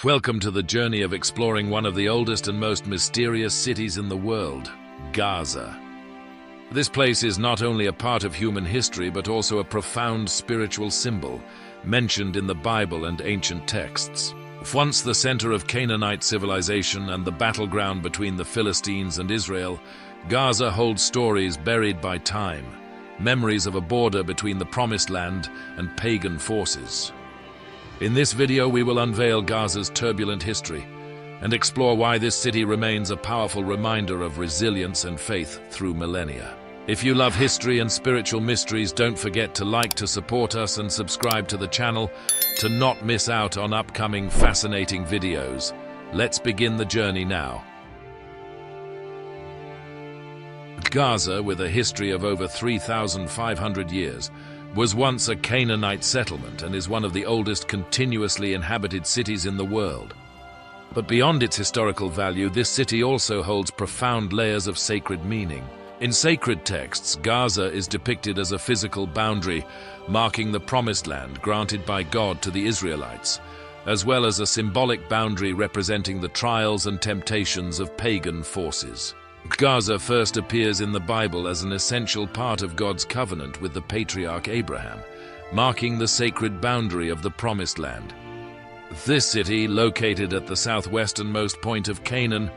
Welcome to the journey of exploring one of the oldest and most mysterious cities in the world, Gaza. This place is not only a part of human history but also a profound spiritual symbol, mentioned in the Bible and ancient texts. Once the center of Canaanite civilization and the battleground between the Philistines and Israel, Gaza holds stories buried by time, memories of a border between the Promised Land and pagan forces. In this video, we will unveil Gaza's turbulent history and explore why this city remains a powerful reminder of resilience and faith through millennia. If you love history and spiritual mysteries, don't forget to like to support us and subscribe to the channel to not miss out on upcoming fascinating videos. Let's begin the journey now. Gaza, with a history of over 3,500 years, was once a Canaanite settlement and is one of the oldest continuously inhabited cities in the world. But beyond its historical value, this city also holds profound layers of sacred meaning. In sacred texts, Gaza is depicted as a physical boundary marking the Promised Land granted by God to the Israelites, as well as a symbolic boundary representing the trials and temptations of pagan forces. Gaza first appears in the Bible as an essential part of God's covenant with the patriarch Abraham, marking the sacred boundary of the Promised Land. This city, located at the southwesternmost point of Canaan,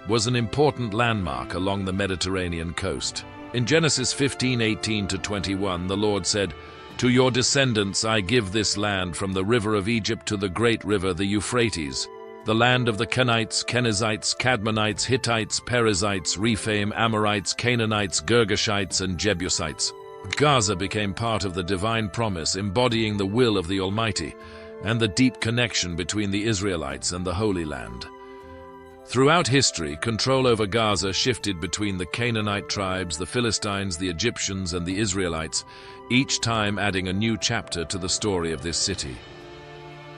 was an important landmark along the Mediterranean coast. In Genesis 15:18-21, the Lord said, "To your descendants I give this land from the river of Egypt to the great river, the Euphrates, the land of the Kenites, Kenizzites, Cadmonites, Hittites, Perizzites, Rephaim, Amorites, Canaanites, Girgashites, and Jebusites." Gaza became part of the divine promise, embodying the will of the Almighty and the deep connection between the Israelites and the Holy Land. Throughout history, control over Gaza shifted between the Canaanite tribes, the Philistines, the Egyptians, and the Israelites, each time adding a new chapter to the story of this city.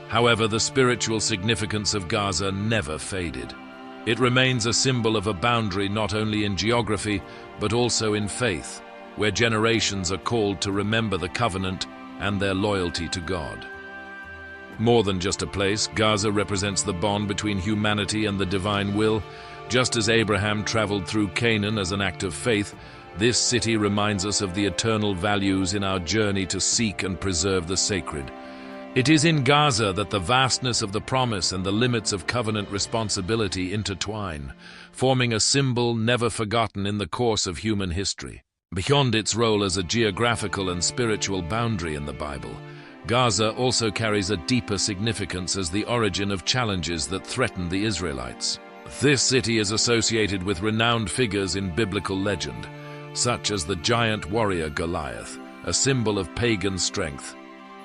However, the spiritual significance of Gaza never faded. It remains a symbol of a boundary not only in geography, but also in faith, where generations are called to remember the covenant and their loyalty to God. More than just a place, Gaza represents the bond between humanity and the divine will. Just as Abraham traveled through Canaan as an act of faith, this city reminds us of the eternal values in our journey to seek and preserve the sacred. It is in Gaza that the vastness of the promise and the limits of covenant responsibility intertwine, forming a symbol never forgotten in the course of human history. Beyond its role as a geographical and spiritual boundary in the Bible, Gaza also carries a deeper significance as the origin of challenges that threaten the Israelites. This city is associated with renowned figures in biblical legend, such as the giant warrior Goliath, a symbol of pagan strength.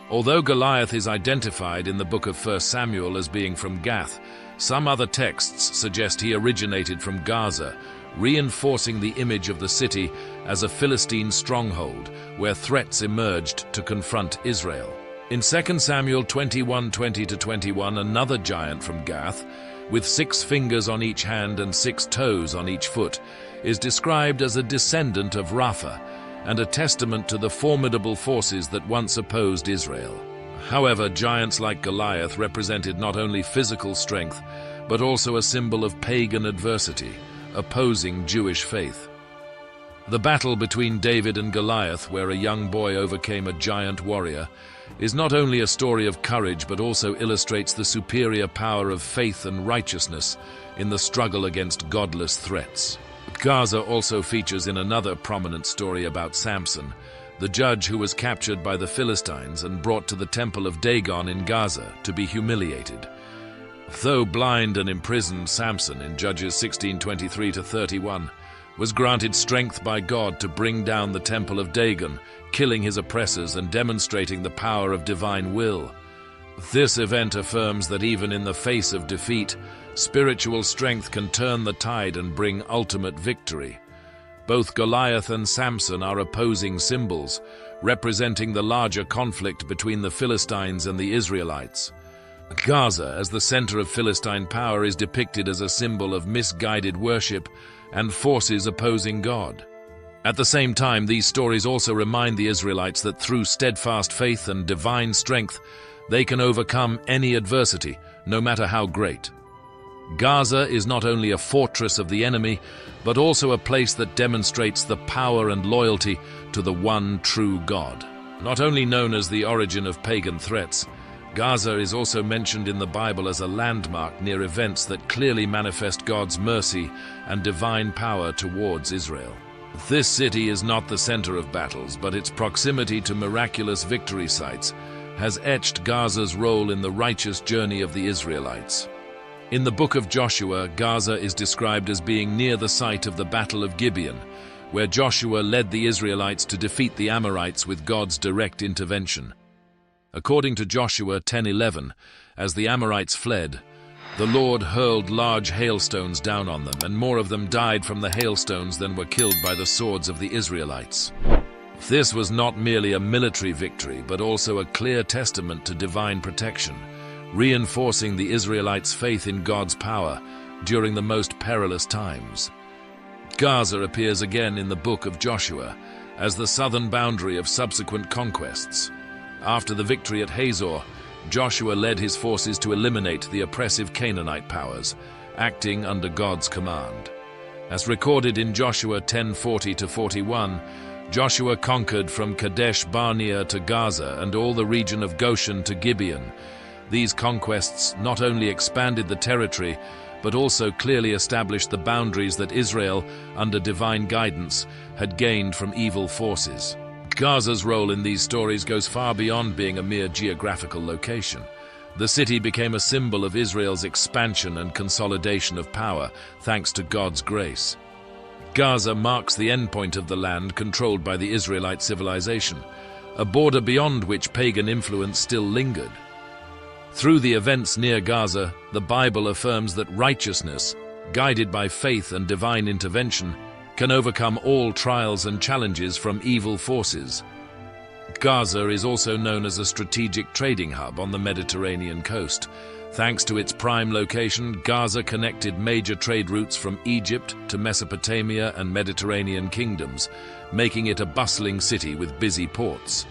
Although Goliath is identified in the book of 1 Samuel as being from Gath, some other texts suggest he originated from Gaza, reinforcing the image of the city as a Philistine stronghold where threats emerged to confront Israel. In 2 Samuel 21:20-21, another giant from Gath, with 6 fingers on each hand and 6 toes on each foot, is described as a descendant of Rapha, and a testament to the formidable forces that once opposed Israel. However, giants like Goliath represented not only physical strength, but also a symbol of pagan adversity, opposing Jewish faith. The battle between David and Goliath, where a young boy overcame a giant warrior, is not only a story of courage but also illustrates the superior power of faith and righteousness in the struggle against godless threats. Gaza also features in another prominent story about Samson, the judge who was captured by the Philistines and brought to the temple of Dagon in Gaza to be humiliated. Though blind and imprisoned, Samson, in Judges 16:23-31, was granted strength by God to bring down the temple of Dagon, killing his oppressors and demonstrating the power of divine will. This event affirms that even in the face of defeat, spiritual strength can turn the tide and bring ultimate victory. Both Goliath and Samson are opposing symbols, representing the larger conflict between the Philistines and the Israelites. Gaza, as the center of Philistine power, is depicted as a symbol of misguided worship and forces opposing God. At the same time, these stories also remind the Israelites that through steadfast faith and divine strength, they can overcome any adversity, no matter how great. Gaza is not only a fortress of the enemy, but also a place that demonstrates the power and loyalty to the one true God. Not only known as the origin of pagan threats, Gaza is also mentioned in the Bible as a landmark near events that clearly manifest God's mercy and divine power towards Israel. This city is not the center of battles, but its proximity to miraculous victory sites has etched Gaza's role in the righteous journey of the Israelites. In the book of Joshua, Gaza is described as being near the site of the Battle of Gibeon, where Joshua led the Israelites to defeat the Amorites with God's direct intervention. According to Joshua 10:11, as the Amorites fled, the Lord hurled large hailstones down on them, and more of them died from the hailstones than were killed by the swords of the Israelites. This was not merely a military victory, but also a clear testament to divine protection, reinforcing the Israelites' faith in God's power during the most perilous times. Gaza appears again in the book of Joshua as the southern boundary of subsequent conquests. After the victory at Hazor, Joshua led his forces to eliminate the oppressive Canaanite powers, acting under God's command. As recorded in Joshua 10:40-41, Joshua conquered from Kadesh Barnea to Gaza and all the region of Goshen to Gibeon. These conquests not only expanded the territory, but also clearly established the boundaries that Israel, under divine guidance, had gained from evil forces. Gaza's role in these stories goes far beyond being a mere geographical location. The city became a symbol of Israel's expansion and consolidation of power, thanks to God's grace. Gaza marks the endpoint of the land controlled by the Israelite civilization, a border beyond which pagan influence still lingered. Through the events near Gaza, the Bible affirms that righteousness, guided by faith and divine intervention, can overcome all trials and challenges from evil forces. Gaza is also known as a strategic trading hub on the Mediterranean coast. Thanks to its prime location, Gaza connected major trade routes from Egypt to Mesopotamia and Mediterranean kingdoms, making it a bustling city with busy ports.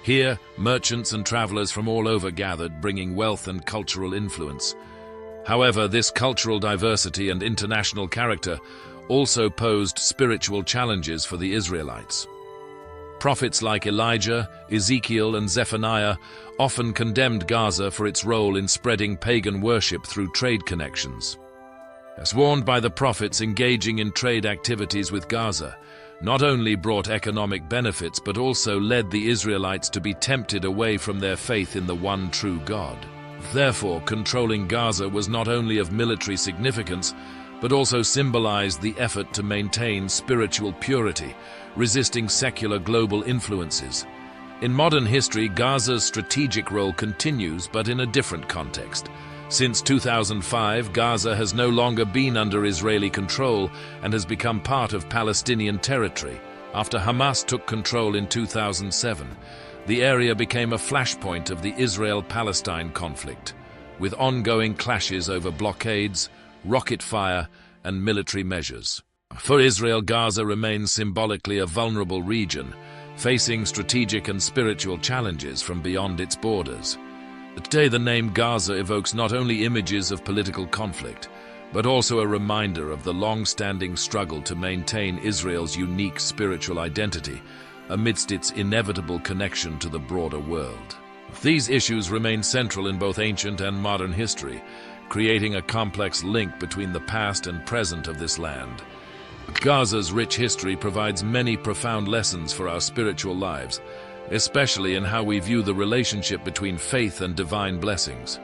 Here, merchants and travelers from all over gathered, bringing wealth and cultural influence. However, this cultural diversity and international character also posed spiritual challenges for the Israelites. Prophets like Elijah, Ezekiel, and Zephaniah often condemned Gaza for its role in spreading pagan worship through trade connections. As warned by the prophets, engaging in trade activities with Gaza not only brought economic benefits but also led the Israelites to be tempted away from their faith in the one true God. Therefore, controlling Gaza was not only of military significance, but also symbolized the effort to maintain spiritual purity, resisting secular global influences. In modern history, Gaza's strategic role continues, but in a different context. Since 2005, Gaza has no longer been under Israeli control and has become part of Palestinian territory. After Hamas took control in 2007, the area became a flashpoint of the Israel-Palestine conflict, with ongoing clashes over blockades, rocket fire, and military measures. For Israel, Gaza remains symbolically a vulnerable region, facing strategic and spiritual challenges from beyond its borders. Today, the name Gaza evokes not only images of political conflict, but also a reminder of the long-standing struggle to maintain Israel's unique spiritual identity amidst its inevitable connection to the broader world. These issues remain central in both ancient and modern history, creating a complex link between the past and present of this land. Gaza's rich history provides many profound lessons for our spiritual lives, especially in how we view the relationship between faith and divine blessings.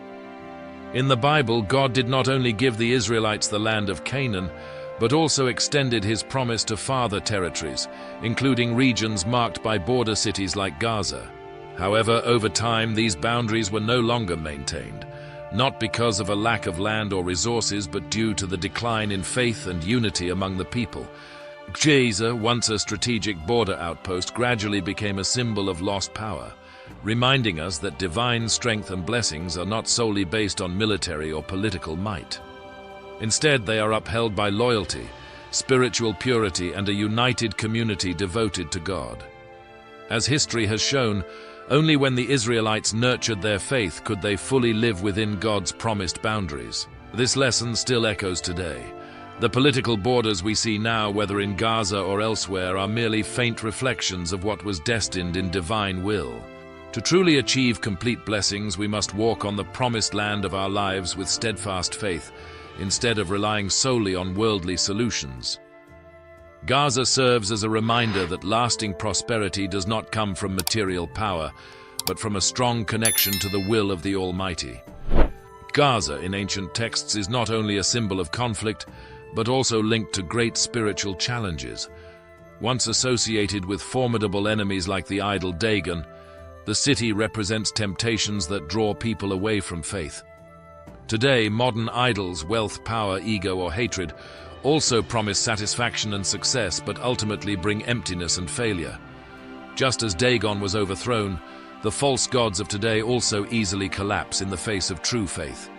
In the Bible, God did not only give the Israelites the land of Canaan, but also extended his promise to farther territories, including regions marked by border cities like Gaza. However, over time, these boundaries were no longer maintained, not because of a lack of land or resources, but due to the decline in faith and unity among the people. Gaza, once a strategic border outpost, gradually became a symbol of lost power, reminding us that divine strength and blessings are not solely based on military or political might. Instead, they are upheld by loyalty, spiritual purity, and a united community devoted to God. As history has shown, Only when the Israelites nurtured their faith could they fully live within God's promised boundaries. This lesson still echoes today. The political borders we see now, whether in Gaza or elsewhere, are merely faint reflections of what was destined in divine will. To truly achieve complete blessings, we must walk on the promised land of our lives with steadfast faith, instead of relying solely on worldly solutions. Gaza serves as a reminder that lasting prosperity does not come from material power, but from a strong connection to the will of the Almighty. Gaza in ancient texts is not only a symbol of conflict, but also linked to great spiritual challenges. Once associated with formidable enemies like the idol Dagon, the city represents temptations that draw people away from faith. Today, modern idols, wealth, power, ego, or hatred also promise satisfaction and success, but ultimately bring emptiness and failure. Just as Dagon was overthrown, the false gods of today also easily collapse in the face of true faith.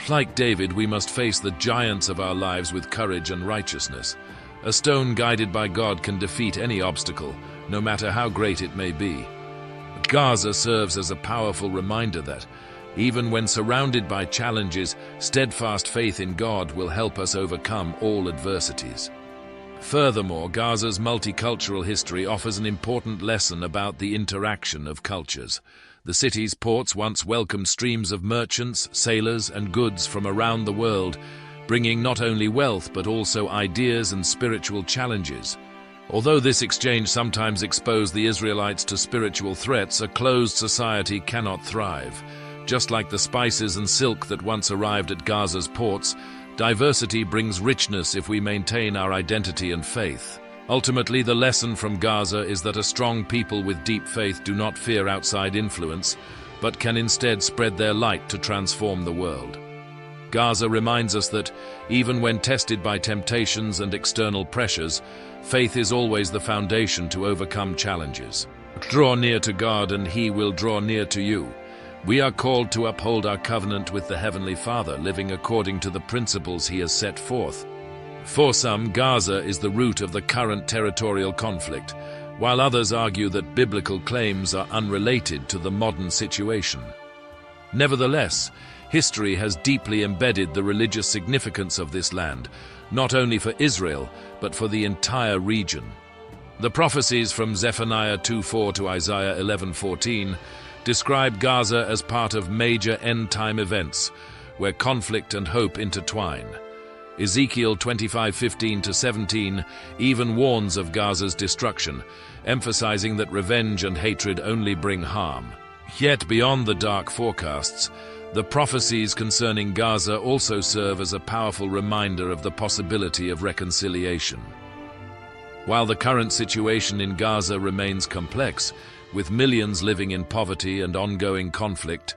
Like David, we must face the giants of our lives with courage and righteousness. A stone guided by God can defeat any obstacle, no matter how great it may be. Gaza serves as a powerful reminder that, even when surrounded by challenges, steadfast faith in God will help us overcome all adversities. Furthermore, Gaza's multicultural history offers an important lesson about the interaction of cultures. The city's ports once welcomed streams of merchants, sailors, and goods from around the world, bringing not only wealth but also ideas and spiritual challenges. Although this exchange sometimes exposed the Israelites to spiritual threats, a closed society cannot thrive. Just like the spices and silk that once arrived at Gaza's ports, diversity brings richness if we maintain our identity and faith. Ultimately, the lesson from Gaza is that a strong people with deep faith do not fear outside influence, but can instead spread their light to transform the world. Gaza reminds us that, even when tested by temptations and external pressures, faith is always the foundation to overcome challenges. Draw near to God and He will draw near to you. We are called to uphold our covenant with the Heavenly Father, living according to the principles He has set forth. For some, Gaza is the root of the current territorial conflict, while others argue that biblical claims are unrelated to the modern situation. Nevertheless, history has deeply embedded the religious significance of this land, not only for Israel, but for the entire region. The prophecies from Zephaniah 2:4 to Isaiah 11:14 describe Gaza as part of major end-time events, where conflict and hope intertwine. Ezekiel 25:15 to 17 even warns of Gaza's destruction, emphasizing that revenge and hatred only bring harm. Yet beyond the dark forecasts, the prophecies concerning Gaza also serve as a powerful reminder of the possibility of reconciliation. While the current situation in Gaza remains complex, with millions living in poverty and ongoing conflict,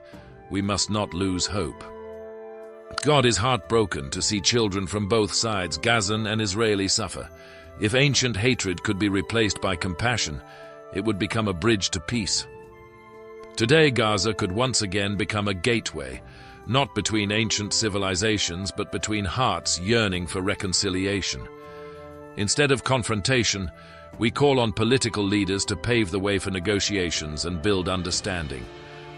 we must not lose hope. God is heartbroken to see children from both sides, Gazan and Israeli, suffer. If ancient hatred could be replaced by compassion, it would become a bridge to peace. Today, Gaza could once again become a gateway, not between ancient civilizations, but between hearts yearning for reconciliation. Instead of confrontation, we call on political leaders to pave the way for negotiations and build understanding.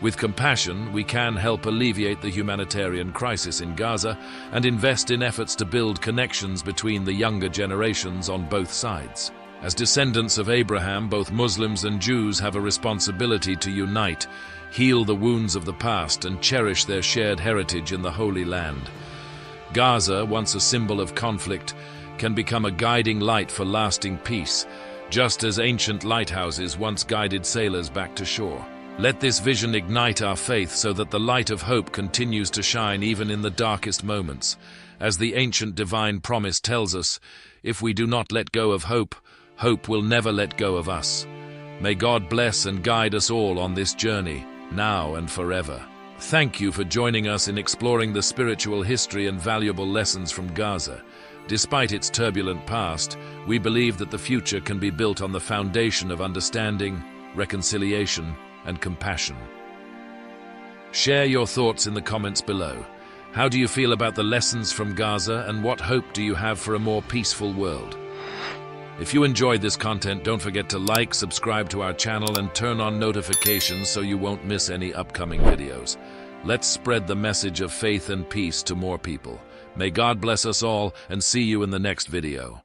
With compassion, we can help alleviate the humanitarian crisis in Gaza and invest in efforts to build connections between the younger generations on both sides. As descendants of Abraham, both Muslims and Jews have a responsibility to unite, heal the wounds of the past, and cherish their shared heritage in the Holy Land. Gaza, once a symbol of conflict, can become a guiding light for lasting peace, just as ancient lighthouses once guided sailors back to shore. Let this vision ignite our faith so that the light of hope continues to shine even in the darkest moments. As the ancient divine promise tells us, if we do not let go of hope, hope will never let go of us. May God bless and guide us all on this journey, now and forever. Thank you for joining us in exploring the spiritual history and valuable lessons from Gaza. Despite its turbulent past, we believe that the future can be built on the foundation of understanding, reconciliation, and compassion. Share your thoughts in the comments below. How do you feel about the lessons from Gaza, and what hope do you have for a more peaceful world? If you enjoyed this content, don't forget to like, subscribe to our channel, and turn on notifications so you won't miss any upcoming videos. Let's spread the message of faith and peace to more people. May God bless us all, and see you in the next video.